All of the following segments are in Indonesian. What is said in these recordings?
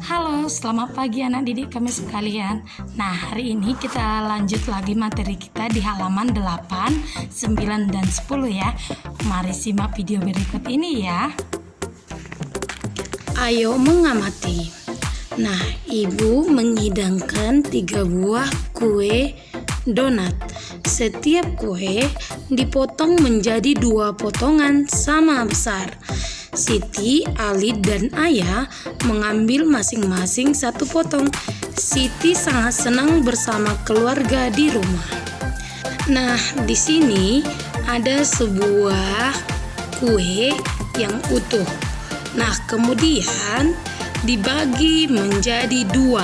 Halo, selamat pagi anak didik kami sekalian. Nah, hari ini kita lanjut lagi materi kita di halaman 8, 9, dan 10 ya. Mari simak video berikut ini ya. Ayo mengamati. Nah, ibu menghidangkan 3 buah kue donat. Setiap kue dipotong menjadi 2 potongan sama besar. Siti, Ali, dan Ayah mengambil masing-masing 1 potong. Siti sangat senang bersama keluarga di rumah. Nah, di sini ada sebuah kue yang utuh. Nah, kemudian dibagi menjadi 2.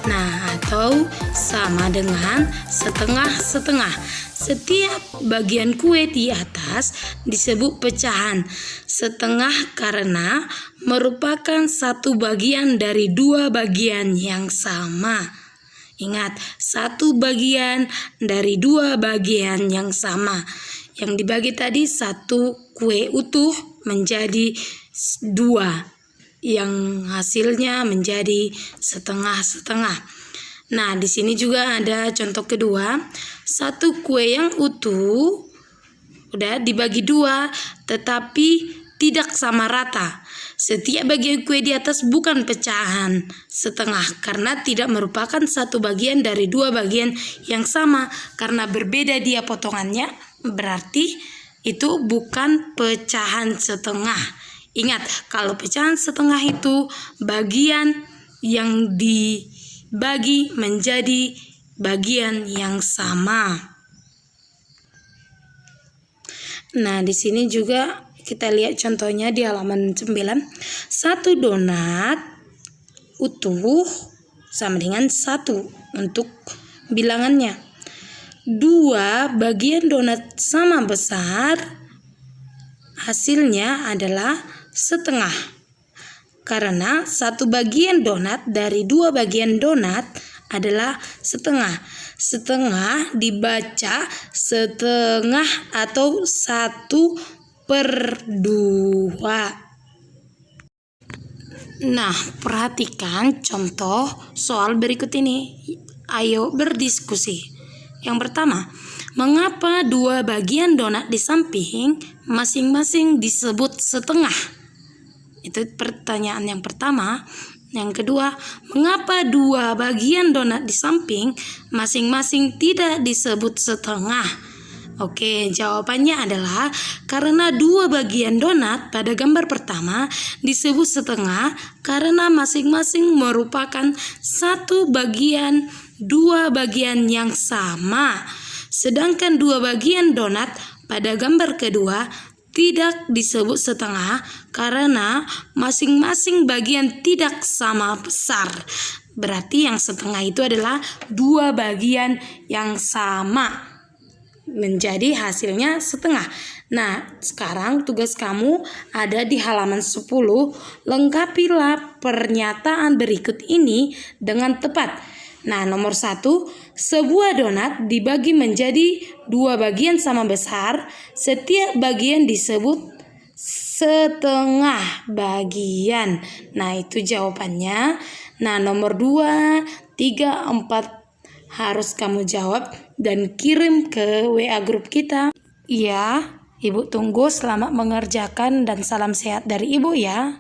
Nah, atau sama dengan setengah-setengah. Setiap bagian kue di atas disebut pecahan. Setengah karena merupakan 1 bagian dari 2 bagian yang sama. Ingat, 1 bagian dari 2 bagian yang sama. Yang dibagi tadi 1 kue utuh menjadi 2. Yang hasilnya menjadi setengah-setengah. Nah, di sini juga ada contoh kedua. 1 kue yang utuh udah dibagi 2 tetapi tidak sama rata. Setiap bagian kue di atas bukan pecahan setengah karena tidak merupakan 1 bagian dari 2 bagian yang sama. Karena berbeda dia potongannya, berarti itu bukan pecahan setengah. Ingat, kalau pecahan setengah itu bagian yang dibagi menjadi bagian yang sama. Nah, di sini juga kita lihat contohnya di halaman 9. 1 donat utuh sama dengan 1 untuk bilangannya. 2 bagian donat sama besar, hasilnya adalah setengah. Karena 1 bagian donat dari 2 bagian donat adalah setengah. Setengah dibaca setengah atau 1/2. Nah, perhatikan contoh soal berikut ini. Ayo berdiskusi. Yang pertama, mengapa 2 bagian donat di samping masing-masing disebut setengah? Itu pertanyaan yang pertama. Yang kedua, mengapa 2 bagian donat di samping masing-masing tidak disebut setengah? Oke, jawabannya adalah karena 2 bagian donat pada gambar pertama disebut setengah karena masing-masing merupakan 1 bagian 2 bagian yang sama. Sedangkan 2 bagian donat pada gambar kedua tidak disebut setengah karena masing-masing bagian tidak sama besar. Berarti yang setengah itu adalah 2 bagian yang sama. Menjadi hasilnya setengah. Nah, sekarang tugas kamu ada di halaman 10. Lengkapilah pernyataan berikut ini dengan tepat. Nah, nomor 1, sebuah donat dibagi menjadi 2 bagian sama besar. Setiap bagian disebut setengah bagian. Nah, itu jawabannya. Nah, nomor 2, 3, 4 harus kamu jawab dan kirim ke WA grup kita. Iya, Ibu tunggu. Selamat mengerjakan dan salam sehat dari Ibu ya.